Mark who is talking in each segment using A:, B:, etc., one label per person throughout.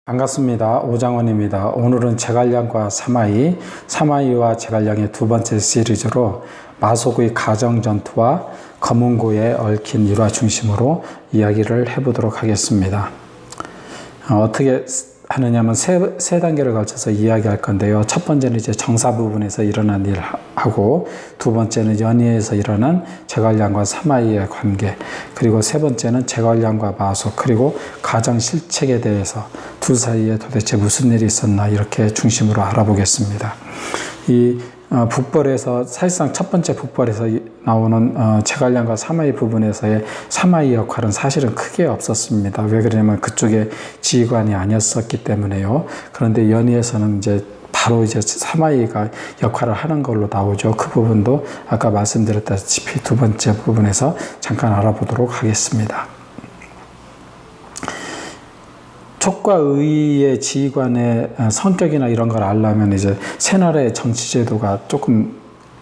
A: 반갑습니다. 오장원입니다. 오늘은 제갈량과 사마이, 사마이와 제갈량의 두 번째 시리즈로 마속의 가정전투와 검은고에 얽힌 일화 중심으로 이야기를 해보도록 하겠습니다. 어떻게 하느냐면 세 단계를 걸쳐서 이야기할 건데요. 첫 번째는 이제 정사 부분에서 일어난 일하고, 두 번째는 연희에서 일어난 제갈량과 사마이의 관계, 그리고 세 번째는 제갈량과 마속, 그리고 가정 실책에 대해서 둘 사이에 도대체 무슨 일이 있었나 이렇게 중심으로 알아보겠습니다. 이 북벌에서 사실상 첫 번째 북벌에서 나오는 제갈량과 사마이 부분에서의 사마이 역할은 사실은 크게 없었습니다. 왜 그러냐면 그쪽에 지휘관이 아니었었기 때문에요. 그런데 연희에서는 이제 바로 이제 사마이가 역할을 하는 걸로 나오죠. 그 부분도 아까 말씀드렸다시피 두 번째 부분에서 잠깐 알아보도록 하겠습니다. 촉과 의의 지휘관의 성격이나 이런 걸 알려면 이제 새나라의 정치제도가 조금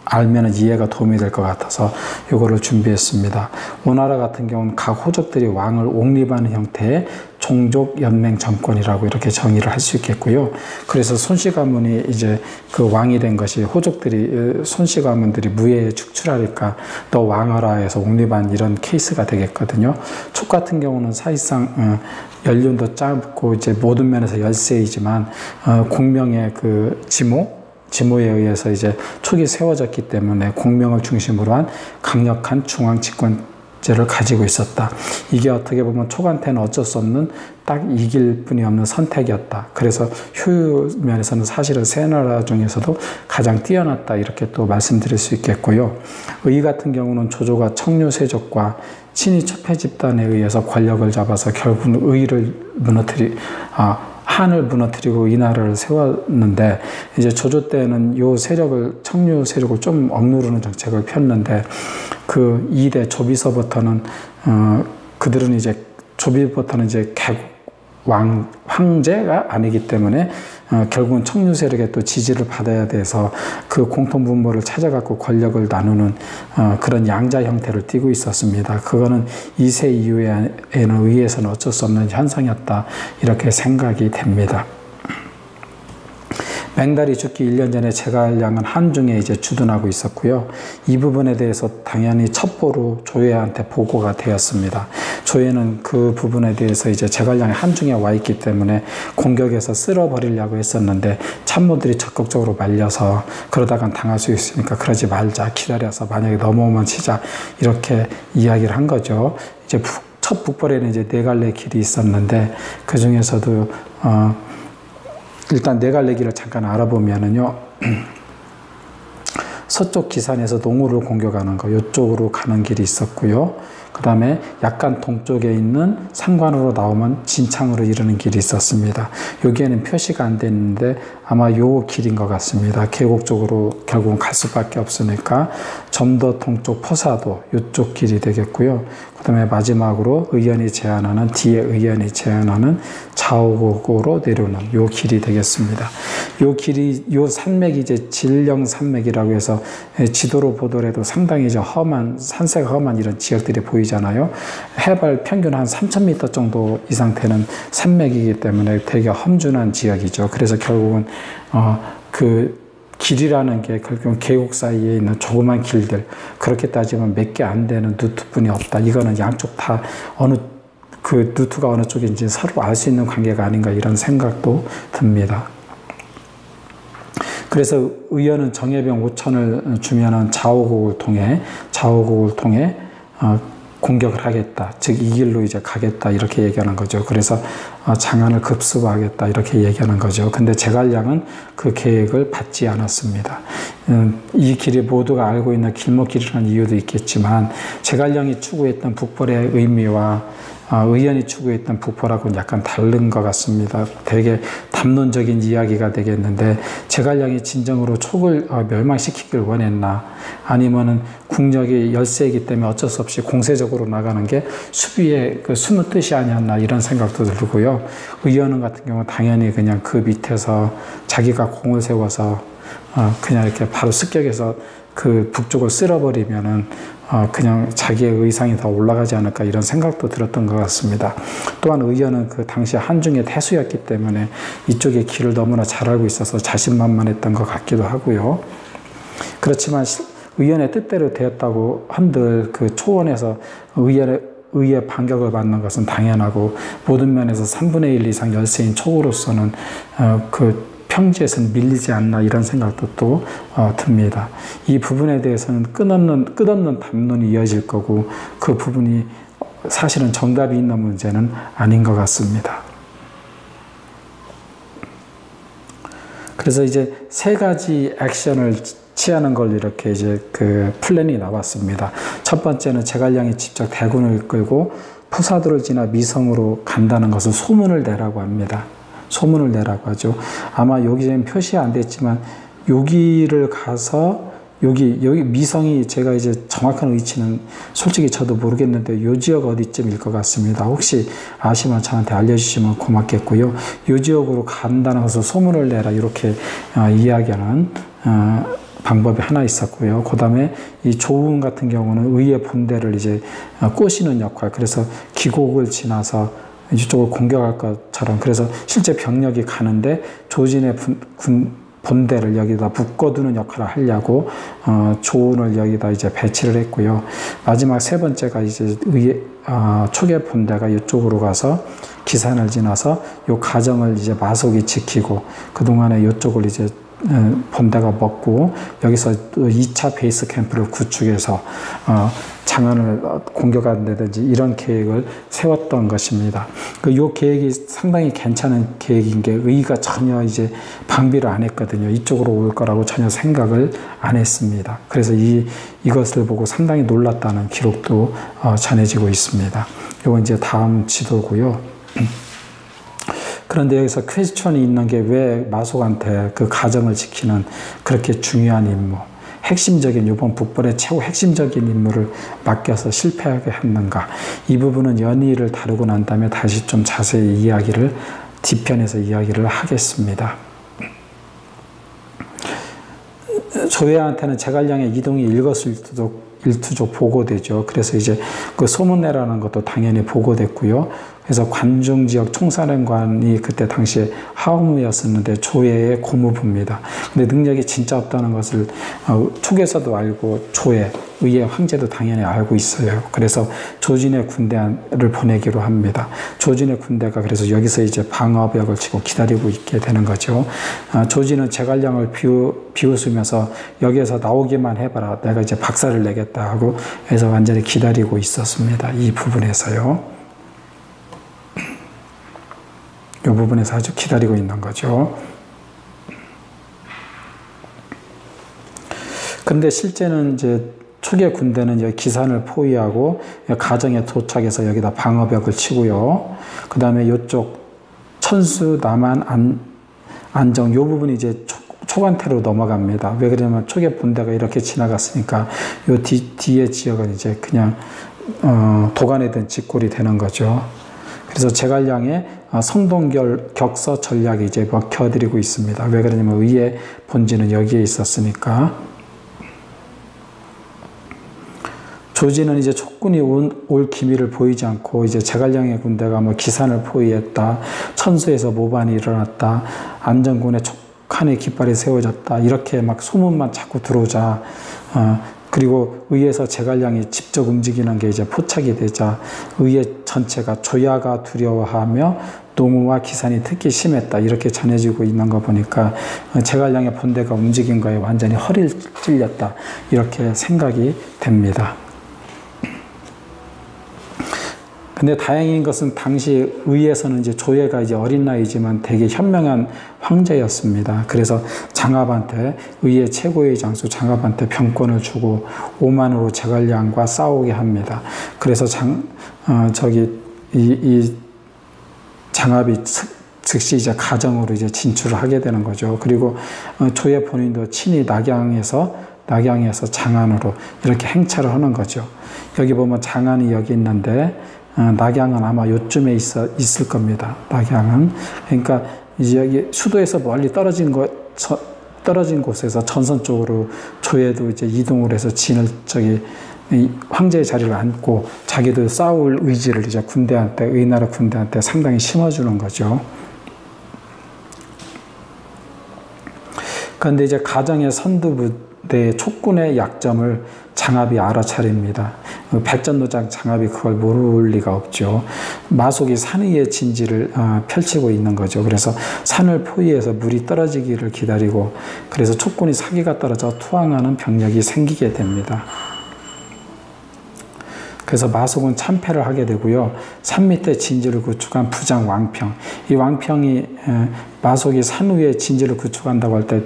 A: 알면 이해가 도움이 될 것 같아서 이거를 준비했습니다. 오나라 같은 경우는 각 호족들이 왕을 옹립하는 형태의 종족연맹 정권이라고 이렇게 정의를 할 수 있겠고요. 그래서 손씨 가문이 이제 그 왕이 된 것이 호족들이, 손씨 가문들이 무예에 축출하니까 너 왕하라 해서 옹립한 이런 케이스가 되겠거든요. 촉 같은 경우는 사실상 연륜도 짧고 이제 모든 면에서 열세이지만 공명의 그 지모에 의해서 이제 촉이 세워졌기 때문에 공명을 중심으로 한 강력한 중앙 집권제를 가지고 있었다. 이게 어떻게 보면 촉한테는 어쩔 수 없는 딱 이길 뿐이 없는 선택이었다. 그래서 효율 면에서는 사실은 세 나라 중에서도 가장 뛰어났다 이렇게 또 말씀드릴 수 있겠고요. 의 같은 경우는 조조가 청류세족과 친위 첩해 집단에 의해서 권력을 잡아서 결국은 의를 한을 무너뜨리고 이 나라를 세웠는데, 이제 조조 때는 요 세력을, 청류 세력을 좀 억누르는 정책을 폈는데, 그 2대 조비서부터는 그들은 이제 조비부터는 이제 개국 황제가 아니기 때문에 결국은 청류 세력의 또 지지를 받아야 돼서 그 공통분모를 찾아갖고 권력을 나누는 그런 양자 형태를 띠고 있었습니다. 그거는 2세 이후에는 의해서는 어쩔 수 없는 현상이었다 이렇게 생각이 됩니다. 맹달이 죽기 1년 전에 제갈량은 한중에 이제 주둔하고 있었고요. 이 부분에 대해서 당연히 첩보로 조예한테 보고가 되었습니다. 조예는 그 부분에 대해서 이제 제갈량이 한중에 와 있기 때문에 공격해서 쓸어버리려고 했었는데 참모들이 적극적으로 말려서 그러다간 당할 수 있으니까 그러지 말자, 기다려서 만약에 넘어오면 치자 이렇게 이야기를 한 거죠. 이제 첫 북벌에는 이제 네 갈래 길이 있었는데 그 중에서도 일단 네 갈래 길을 잠깐 알아보면은요. 서쪽 기산에서 농우를 공격하는 거, 이쪽으로 가는 길이 있었고요. 그 다음에 약간 동쪽에 있는 상관으로 나오면 진창으로 이르는 길이 있었습니다. 여기에는 표시가 안 됐는데 아마 요 길인 것 같습니다. 계곡 쪽으로 결국은 갈 수밖에 없으니까 점도 동쪽 포사도 이쪽 길이 되겠고요. 그 다음에 마지막으로 의연이 제안하는, 뒤에 의연이 제안하는 좌우곡으로 내려오는 요 길이 되겠습니다. 요 길이, 요 산맥이 이제 질령 산맥이라고 해서 지도로 보더라도 상당히 이제 험한, 산세가 험한 이런 지역들이 보이잖아요. 해발 평균 한 3,000m 정도 이상 되는 산맥이기 때문에 되게 험준한 지역이죠. 그래서 결국은 그 길이라는 게 결국은 계곡 사이에 있는 조그만 길들, 그렇게 따지면 몇 개 안 되는 누트뿐이 없다. 이거는 양쪽 다 그 누트가 어느 쪽인지 서로 알 수 있는 관계가 아닌가 이런 생각도 듭니다. 그래서 의연은 정예병 5천을 주면은 좌우곡을 통해 공격을 하겠다. 즉 이 길로 이제 가겠다 이렇게 얘기하는 거죠. 그래서 장안을 급습하겠다 이렇게 얘기하는 거죠. 근데 제갈량은 그 계획을 받지 않았습니다. 이 길이 모두가 알고 있는 길목길이라는 이유도 있겠지만 제갈량이 추구했던 북벌의 의미와 의연이 추구했던 북벌하고는 약간 다른 것 같습니다. 되게 담론적인 이야기가 되겠는데 제갈량이 진정으로 촉을 멸망시키길 원했나, 아니면은 국력이 열세이기 때문에 어쩔 수 없이 공세적으로 나가는 게 수비의 그 숨은 뜻이 아니었나 이런 생각도 들고요. 의연은 같은 경우는 당연히 그냥 그 밑에서 자기가 공을 세워서 그냥 이렇게 바로 습격해서 그 북쪽을 쓸어버리면은 그냥 자기의 의상이 더 올라가지 않을까 이런 생각도 들었던 것 같습니다. 또한 의연은 그 당시 한중의 태수였기 때문에 이쪽의 길을 너무나 잘 알고 있어서 자신만만했던 것 같기도 하고요. 그렇지만 의연의 뜻대로 되었다고 한들 그 초원에서 의의 반격을 받는 것은 당연하고 모든 면에서 3분의 1 이상 열세인 촉으로서는 그 평지에서는 밀리지 않나 이런 생각도 또 듭니다. 이 부분에 대해서는 끝없는 담론이 이어질 거고 그 부분이 사실은 정답이 있는 문제는 아닌 것 같습니다. 그래서 이제 세 가지 액션을 취하는 걸 이렇게 이제 그 플랜이 나왔습니다. 첫 번째는 제갈량이 직접 대군을 이끌고 푸사도를 지나 미성으로 간다는 것을 소문을 내라고 합니다. 소문을 내라고 하죠. 아마 여기 지금 표시 안 됐지만 여기를 가서 여기 미성이 제가 이제 정확한 위치는 솔직히 저도 모르겠는데 요 지역 어디쯤일 것 같습니다. 혹시 아시면 저한테 알려주시면 고맙겠고요. 요 지역으로 간다는 것을 소문을 내라 이렇게 이야기하는 방법이 하나 있었고요. 그 다음에 이 조운 같은 경우는 의의 본대를 이제 꼬시는 역할. 그래서 기곡을 지나서 이쪽을 공격할 것처럼 그래서 실제 병력이 가는데 조진의 본대를 여기다 묶어두는 역할을 하려고 조운을 여기다 이제 배치를 했고요. 마지막 세 번째가 이제 초계 본대가 이쪽으로 가서 기산을 지나서 요 가정을 이제 마속이 지키고 그 동안에 이쪽을 이제 본대가 먹고 여기서 2차 베이스 캠프를 구축해서 장안을 공격한다든지 이런 계획을 세웠던 것입니다. 이 계획이 상당히 괜찮은 계획인 게 의가 전혀 이제 방비를 안 했거든요. 이쪽으로 올 거라고 전혀 생각을 안 했습니다. 그래서 이것을 보고 상당히 놀랐다는 기록도 전해지고 있습니다. 이건 이제 다음 지도고요. 그런데 여기서 퀘스천이 있는 게 왜 마속한테 그 가정을 지키는 그렇게 중요한 임무, 핵심적인 이번 북벌의 최고 핵심적인 임무를 맡겨서 실패하게 했는가. 이 부분은 연의를 다루고 난 다음에 다시 좀 자세히 이야기를 뒤편에서 이야기를 하겠습니다. 조회한테는 제갈량의 이동이 일거수일투족 보고되죠. 그래서 이제 그 소문내라는 것도 당연히 보고됐고요. 그래서 관중지역 총사령관이 그때 당시에 하우무였었는데 조회의 고무부입니다. 근데 능력이 진짜 없다는 것을 촉에서도 알고 의의 황제도 당연히 알고 있어요. 그래서 조진의 군대를 보내기로 합니다. 조진의 군대가 그래서 여기서 이제 방어벽을 치고 기다리고 있게 되는 거죠. 조진은 제갈량을 비웃으면서 여기에서 나오기만 해봐라. 내가 이제 박살을 내겠다 하고 해서 완전히 기다리고 있었습니다. 이 부분에서요. 이 부분에서 아주 기다리고 있는 거죠. 근데 실제는 이제 초기의 군대는 여기 기산을 포위하고 가정에 도착해서 여기다 방어벽을 치고요. 그 다음에 이쪽 천수, 남한, 안정 이 부분이 이제 초관태로 넘어갑니다. 왜 그러냐면 초기의 군대가 이렇게 지나갔으니까 이 뒤에 지역은 이제 그냥 도간에 든 직골이 되는 거죠. 그래서 제갈량의 성동결 격서 전략이 이제 먹혀드리고 있습니다. 왜 그러냐면 의의 본진은 여기에 있었으니까. 조진은 이제 촉군이 올 기미를 보이지 않고 이제 제갈량의 군대가 뭐 기산을 포위했다, 천수에서 모반이 일어났다, 안전군의 촉한의 깃발이 세워졌다 이렇게 막 소문만 자꾸 들어오자. 그리고 의에서 제갈량이 직접 움직이는 게 이제 포착이 되자 의의 전체가 조야가 두려워하며 농우와 기산이 특히 심했다 이렇게 전해지고 있는 거 보니까 제갈량의 본대가 움직인 거에 완전히 허리를 찔렸다 이렇게 생각이 됩니다. 근데 다행인 것은 당시 의에서는 이제 조예가 이제 어린 나이지만 되게 현명한 황제였습니다. 그래서 장압한테 의의 최고의 장수 장압한테 병권을 주고 오만으로 제갈량과 싸우게 합니다. 그래서 이 장압이 즉시 이제 가정으로 이제 진출을 하게 되는 거죠. 그리고 조예 본인도 친히 낙양에서 장안으로 이렇게 행차를 하는 거죠. 여기 보면 장안이 여기 있는데 낙양은 아마 요쯤에 있을 겁니다. 낙양은. 그러니까 이제 여기 수도에서 멀리 떨어진 떨어진 곳에서 전선 쪽으로 조에도 이제 이동을 해서 진을 이 황제의 자리를 앉고 자기도 싸울 의지를 이제 군대한테, 의나라 군대한테 상당히 심어주는 거죠. 그런데 이제 가정의 선두부대의 촉군의 약점을 장압이 알아차립니다. 백전노장 장압이 그걸 모를 리가 없죠. 마속이 산 위에 진지를 펼치고 있는 거죠. 그래서 산을 포위해서 물이 떨어지기를 기다리고, 그래서 촉군이 사기가 떨어져 투항하는 병력이 생기게 됩니다. 그래서 마속은 참패를 하게 되고요. 산 밑에 진지를 구축한 부장 왕평. 이 왕평이 마속이 산 위에 진지를 구축한다고 할 때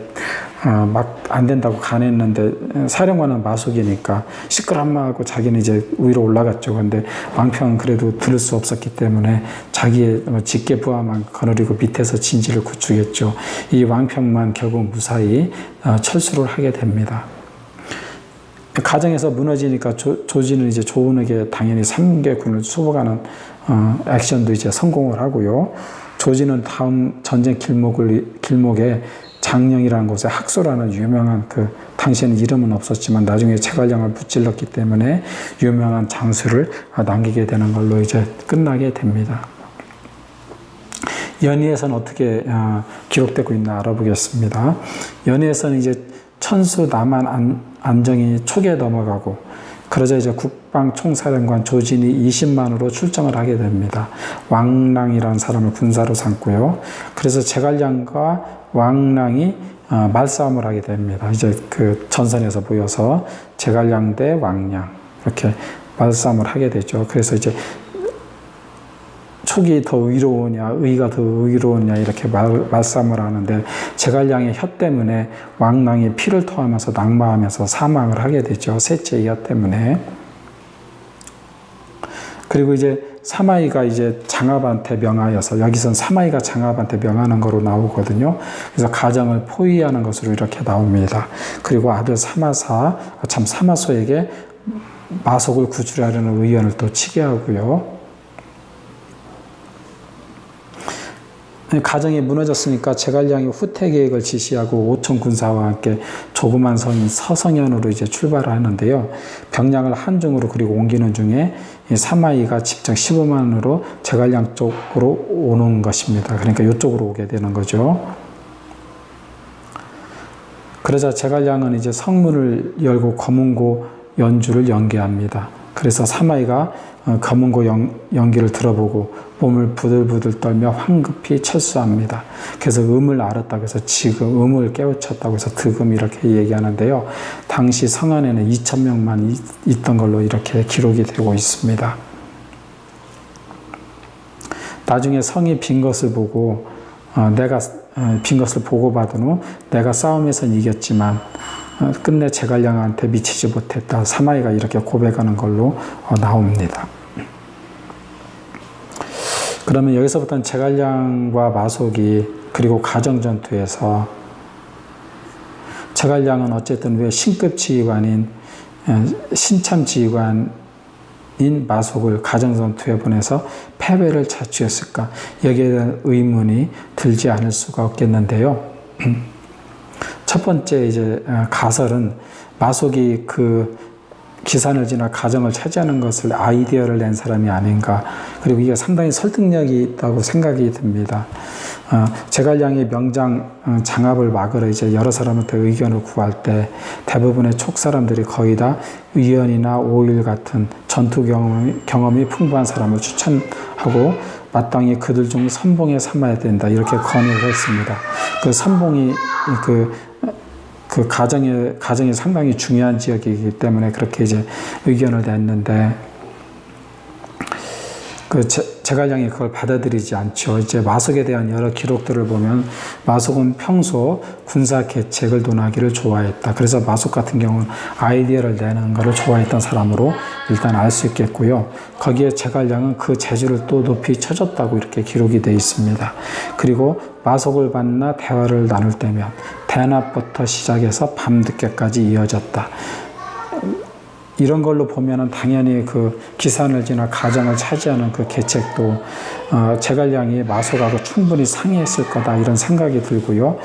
A: 막 안 된다고 간했는데, 사령관은 마속이니까 시끌한마하고 자기는 이제 위로 올라갔죠. 근데 왕평은 그래도 들을 수 없었기 때문에 자기의 직계부하만 거느리고 밑에서 진지를 구축했죠. 이 왕평만 결국 무사히 철수를 하게 됩니다. 가정에서 무너지니까 조지는 이제 조은에게 당연히 3개군을 수복하는 액션도 이제 성공을 하고요. 조지는 다음 전쟁 길목에 장령이라는 곳에 학소라는 유명한, 당시에는 이름은 없었지만 나중에 제갈량을 무찔렀기 때문에 유명한 장수를 남기게 되는 걸로 이제 끝나게 됩니다. 연희에서는 어떻게 기록되고 있나 알아보겠습니다. 연희에서는 이제 천수 남한 안정이 촉에 넘어가고, 그러자 이제 국방총사령관 조진이 20만으로 출정을 하게 됩니다. 왕랑이라는 사람을 군사로 삼고요. 그래서 제갈량과 왕랑이 말싸움을 하게 됩니다. 이제 그 전선에서 모여서 제갈량 대 왕량 이렇게 말싸움을 하게 되죠. 그래서 이제 촉이 더 의로우냐, 의가 더 의로우냐 이렇게 말싸움을 하는데, 제갈량의 혀 때문에 왕랑이 피를 토하면서 낙마하면서 사망을 하게 되죠. 셋째 혀 때문에. 그리고 이제 사마이가 이제 장압한테 명하여서, 여기선 사마이가 장압한테 명하는 거로 나오거든요. 그래서 가정을 포위하는 것으로 이렇게 나옵니다. 그리고 아들 사마소에게 마속을 구출하려는 의연을 또 치게 하고요. 가정이 무너졌으니까 제갈량이 후퇴 계획을 지시하고 5천 군사와 함께 조그만 성인 서성현으로 이제 출발을 하는데요. 병량을 한중으로 그리고 옮기는 중에 이 사마이가 직접 15만으로 제갈량 쪽으로 오는 것입니다. 그러니까 이쪽으로 오게 되는 거죠. 그러자 제갈량은 이제 성문을 열고 검은고 연주를 연기합니다. 그래서 사마이가 검은고 연기를 들어보고 몸을 부들부들 떨며 황급히 철수합니다. 그래서 음을 알았다고 해서 지금 음을 깨우쳤다고 해서 득음 이렇게 얘기하는데요. 당시 성 안에는 2,000명만 있던 걸로 이렇게 기록이 되고 있습니다. 나중에 성이 빈 것을 보고 빈 것을 보고받은 후 내가 싸움에선 이겼지만 끝내 제갈량한테 미치지 못했다. 사마이가 이렇게 고백하는 걸로 나옵니다. 그러면 여기서부터는 제갈량과 마속이, 그리고 가정전투에서 제갈량은 어쨌든 왜 신급 지휘관인 신참 지휘관인 마속을 가정전투에 보내서 패배를 자초했을까? 여기에 대한 의문이 들지 않을 수가 없겠는데요. 첫 번째 이제 가설은 마속이 그 기산을지나 가정을 차지하는 것을 아이디어를 낸 사람이 아닌가. 그리고 이게 상당히 설득력이 있다고 생각이 듭니다. 제갈량이 명장 장압을 막으러 이제 여러 사람한테 의견을 구할 때 대부분의 촉 사람들이 거의 다 의연이나 오일 같은 전투 경험이 풍부한 사람을 추천하고 마땅히 그들 중 선봉에 삼아야 된다 이렇게 건의를 했습니다. 그 선봉이 그 가정이 상당히 중요한 지역이기 때문에 그렇게 이제 의견을 냈는데, 제갈량이 그걸 받아들이지 않죠. 이제 마속에 대한 여러 기록들을 보면 마속은 평소 군사 계책을 논하기를 좋아했다. 그래서 마속 같은 경우는 아이디어를 내는 것을 좋아했던 사람으로 일단 알 수 있겠고요. 거기에 제갈량은 그 재주를 또 높이 쳐줬다고 이렇게 기록이 되어 있습니다. 그리고 마속을 만나 대화를 나눌 때면 대낮부터 시작해서 밤늦게까지 이어졌다. 이런 걸로 보면은 당연히 그 기산을지나 가정을 차지하는 그 계책도 제갈량이 마속하고 충분히 상의했을 거다 이런 생각이 들고요.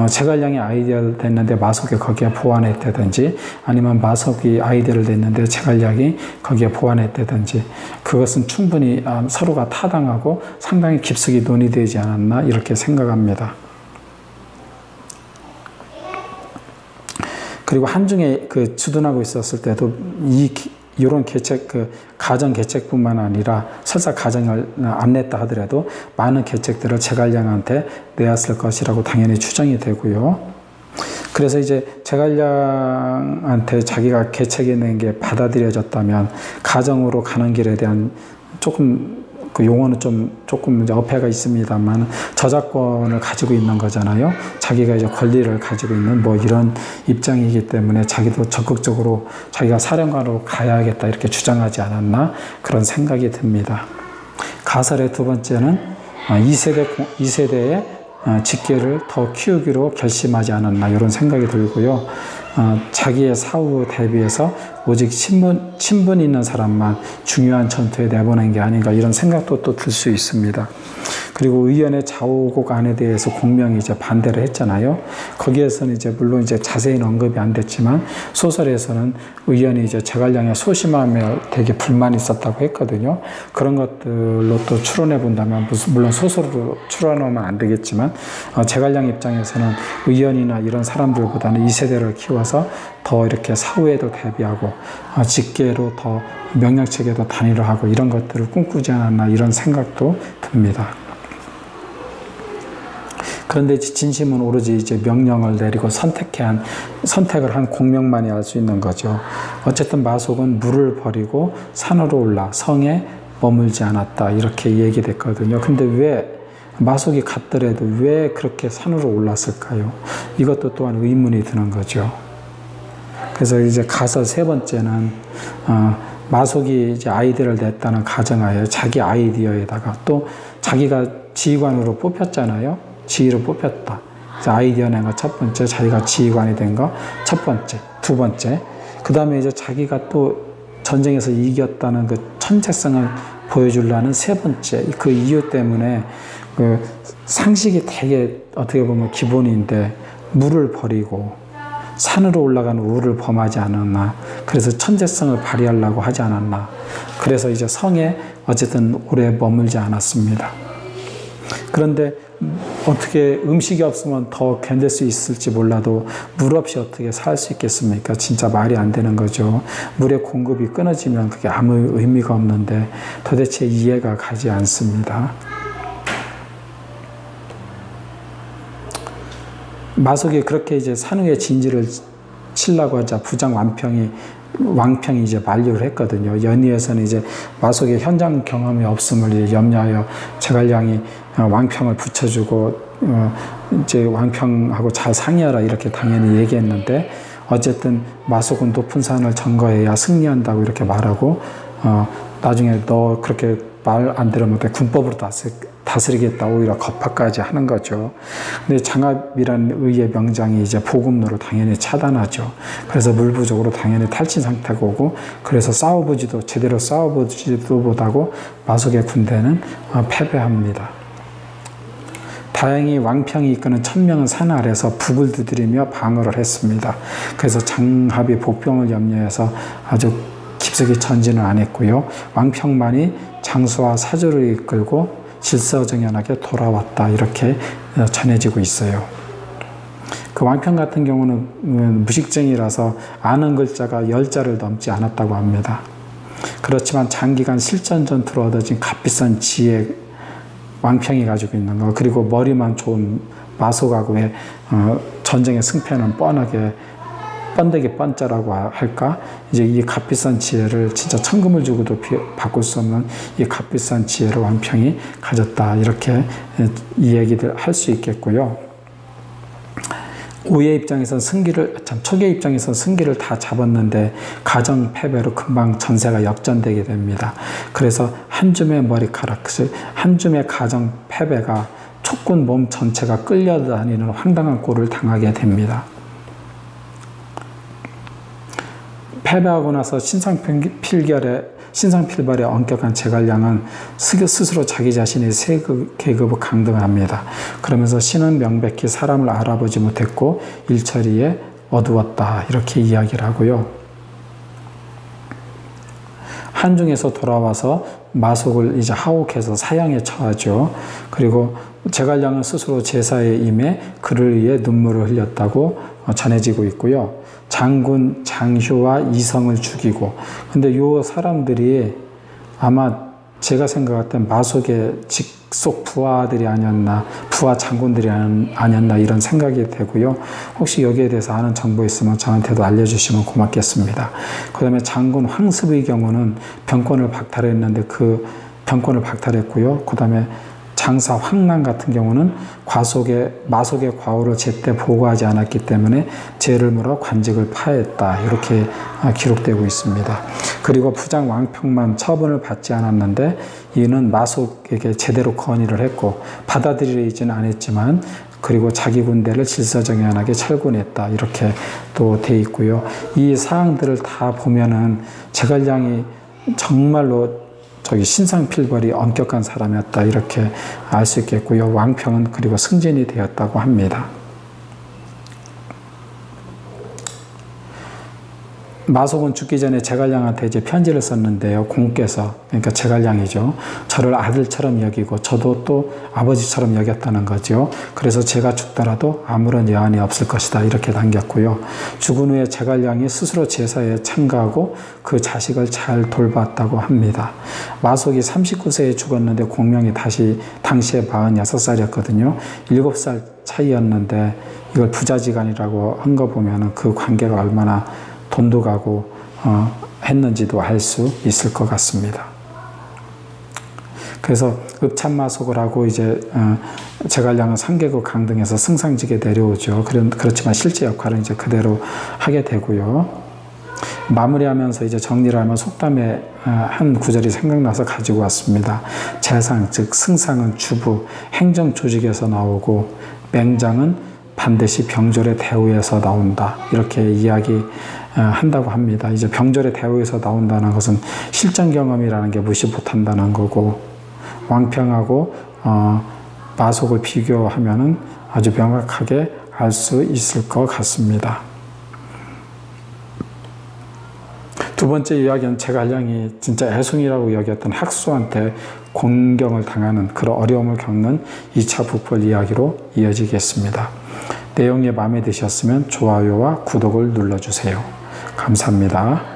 A: 제갈량이 아이디어를 냈는데 마속이 거기에 보완했다든지 아니면 마속이 아이디어를 냈는데 제갈량이 거기에 보완했다든지 그것은 충분히 서로가 타당하고 상당히 깊숙이 논의되지 않았나 이렇게 생각합니다. 그리고 한중에 그 주둔하고 있었을 때도 이런 계책, 그 가정 계책뿐만 아니라 설사 가정을 안 냈다 하더라도 많은 계책들을 제갈량한테 내었을 것이라고 당연히 추정이 되고요. 그래서 이제 제갈량한테 자기가 계책에 낸 게 받아들여졌다면 가정으로 가는 길에 대한 조금 그 용어는 조금 이제 어폐가 있습니다만 저작권을 가지고 있는 거잖아요. 자기가 이제 권리를 가지고 있는 뭐 이런 입장이기 때문에 자기도 적극적으로 자기가 사령관으로 가야겠다 이렇게 주장하지 않았나 그런 생각이 듭니다. 가설의 두 번째는 2세대의 직계를 더 키우기로 결심하지 않았나 이런 생각이 들고요. 자기의 사후 대비해서 오직 친분 있는 사람만 중요한 전투에 내보낸 게 아닌가 이런 생각도 또 들 수 있습니다. 그리고 의연의 좌우곡 안에 대해서 공명이 이제 반대를 했잖아요. 거기에서는 이제 물론 이제 자세히는 언급이 안 됐지만 소설에서는 의연이 이제 제갈량의 소심함에 되게 불만이 있었다고 했거든요. 그런 것들로 또 추론해 본다면 물론 소설로 추론하면 안 되겠지만 제갈량 입장에서는 의연이나 이런 사람들보다는 2세대를 키워서 더 이렇게 사후에도 대비하고 직계로 더 명령체계도 단위로 하고 이런 것들을 꿈꾸지 않았나 이런 생각도 듭니다. 그런데 진심은 오로지 이제 명령을 내리고 선택을 한 공명만이 알 수 있는 거죠. 어쨌든 마속은 물을 버리고 산으로 올라 성에 머물지 않았다 이렇게 얘기됐거든요. 근데 왜 마속이 갔더라도 왜 그렇게 산으로 올랐을까요? 이것도 또한 의문이 드는 거죠. 그래서 이제 가설 세 번째는 마속이 이제 아이디어를 냈다는 가정하에 자기 아이디어에다가 또 자기가 지휘관으로 뽑혔잖아요. 지휘로 뽑혔다. 아이디어 낸 거 첫 번째, 자기가 지휘관이 된 거 첫 번째, 두 번째. 그 다음에 이제 자기가 또 전쟁에서 이겼다는 그 천재성을 보여주려는 세 번째. 그 이유 때문에 그 상식이 되게 어떻게 보면 기본인데 물을 버리고 산으로 올라가는 우를 범하지 않았나. 그래서 천재성을 발휘하려고 하지 않았나. 그래서 이제 성에 어쨌든 오래 머물지 않았습니다. 그런데 어떻게 음식이 없으면 더 견딜 수 있을지 몰라도 물 없이 어떻게 살 수 있겠습니까? 진짜 말이 안 되는 거죠. 물의 공급이 끊어지면 그게 아무 의미가 없는데 도대체 이해가 가지 않습니다. 마속이 그렇게 이제 산후의 진지를 치려고 하자 부장 왕평이 이제 만류를 했거든요. 연의에서는 이제 마속의 현장 경험이 없음을 이제 염려하여 제갈량이 왕평을 붙여주고 이제 왕평하고 잘 상의하라 이렇게 당연히 얘기했는데 어쨌든 마속은 높은 산을 점거해야 승리한다고 이렇게 말하고 나중에 너 그렇게 말 안 들으면 군법으로 다스리겠다 오히려 겁화까지 하는 거죠. 근데 장압이라는 의의 명장이 이제 보급로를 당연히 차단하죠. 그래서 물 부족으로 당연히 탈진 상태가 오고 그래서 제대로 싸워보지도 못하고 마속의 군대는 패배합니다. 다행히 왕평이 이끄는 1000명은 산 아래서 북을 두드리며 방어를 했습니다. 그래서 장합이 복병을 염려해서 아주 깊숙이 전진을 안 했고요. 왕평만이 장수와 사조를 이끌고 질서정연하게 돌아왔다 이렇게 전해지고 있어요. 그 왕평 같은 경우는 무식쟁이라서 아는 글자가 10자를 넘지 않았다고 합니다. 그렇지만 장기간 실전 전투로 얻어진 값비싼 지혜 왕평이 가지고 있는 거 그리고 머리만 좋은 마속하고의 전쟁의 승패는 번데기 번자라고 할까? 이제 이 값비싼 지혜를 진짜 천금을 주고도 바꿀 수 없는 이 값비싼 지혜를 왕평이 가졌다. 이렇게 이 얘기들 할 수 있겠고요. 초기의 입장에서는 승기를 다 잡았는데 가정 패배로 금방 전세가 역전되게 됩니다. 그래서 한 줌의 머리카락, 한 줌의 가정 패배가 촉군 몸 전체가 끌려다니는 황당한 꼴을 당하게 됩니다. 패배하고 나서 신상필발의 엄격한 제갈량은 스스로 자기 자신의 계급을 강등합니다. 그러면서 신은 명백히 사람을 알아보지 못했고 일처리에 어두웠다 이렇게 이야기를 하고요. 한중에서 돌아와서 마속을 이제 하옥해서 사형에 처하죠. 그리고 제갈량은 스스로 제사에 임해 그를 위해 눈물을 흘렸다고 전해지고 있고요. 장군 장휴와 이성을 죽이고, 근데 요 사람들이 아마 제가 생각할 땐 마속의 직속 부하들이 아니었나, 부하 장군들이 아니었나 이런 생각이 되고요. 혹시 여기에 대해서 아는 정보 있으면 저한테도 알려주시면 고맙겠습니다. 그 다음에 장군 황습의 경우는 병권을 박탈했는데 그 병권을 박탈했고요. 그 다음에 장사 황난 같은 경우는 마속의 과오를 제때 보고하지 않았기 때문에 죄를 물어 관직을 파했다 이렇게 기록되고 있습니다. 그리고 부장 왕평만 처분을 받지 않았는데 이는 마속에게 제대로 건의를 했고 받아들이지는 않았지만 그리고 자기 군대를 질서정연하게 철군했다 이렇게 또 돼 있고요. 이 사항들을 다 보면은 제갈량이 정말로 신상필벌이 엄격한 사람이었다 이렇게 알 수 있겠고요. 왕평은 그리고 승진이 되었다고 합니다. 마속은 죽기 전에 제갈량한테 이제 편지를 썼는데요. 공께서, 그러니까 제갈량이죠. 저를 아들처럼 여기고 저도 또 아버지처럼 여겼다는 거죠. 그래서 제가 죽더라도 아무런 여한이 없을 것이다 이렇게 남겼고요. 죽은 후에 제갈량이 스스로 제사에 참가하고 그 자식을 잘 돌봤다고 합니다. 마속이 39세에 죽었는데 공명이 당시에 46살이었거든요. 7살 차이였는데 이걸 부자지간이라고 한 거 보면 그 관계가 얼마나 돈도 가고 했는지도 알 수 있을 것 같습니다. 그래서 읍참마속을 하고 이제 제갈량은 3개국 강등해서 승상직에 내려오죠. 그렇지만 실제 역할은 이제 그대로 하게 되고요. 마무리하면서 이제 정리를 하면 속담에 한 구절이 생각나서 가지고 왔습니다. 재상 즉 승상은 주부 행정 조직에서 나오고 맹장은 반드시 병졸의 대우에서 나온다 이렇게 이야기 한다고 합니다. 이제 병졸의 대우에서 나온다는 것은 실전 경험이라는 게 무시 못한다는 거고, 왕평하고 마속을 비교하면은 아주 명확하게 알 수 있을 것 같습니다. 두 번째 이야기는 제갈량이 진짜 애송이라고 여겼던 학수한테 공경을 당하는 그런 어려움을 겪는 2차 북벌 이야기로 이어지겠습니다. 내용이 마음에 드셨으면 좋아요와 구독을 눌러주세요. 감사합니다.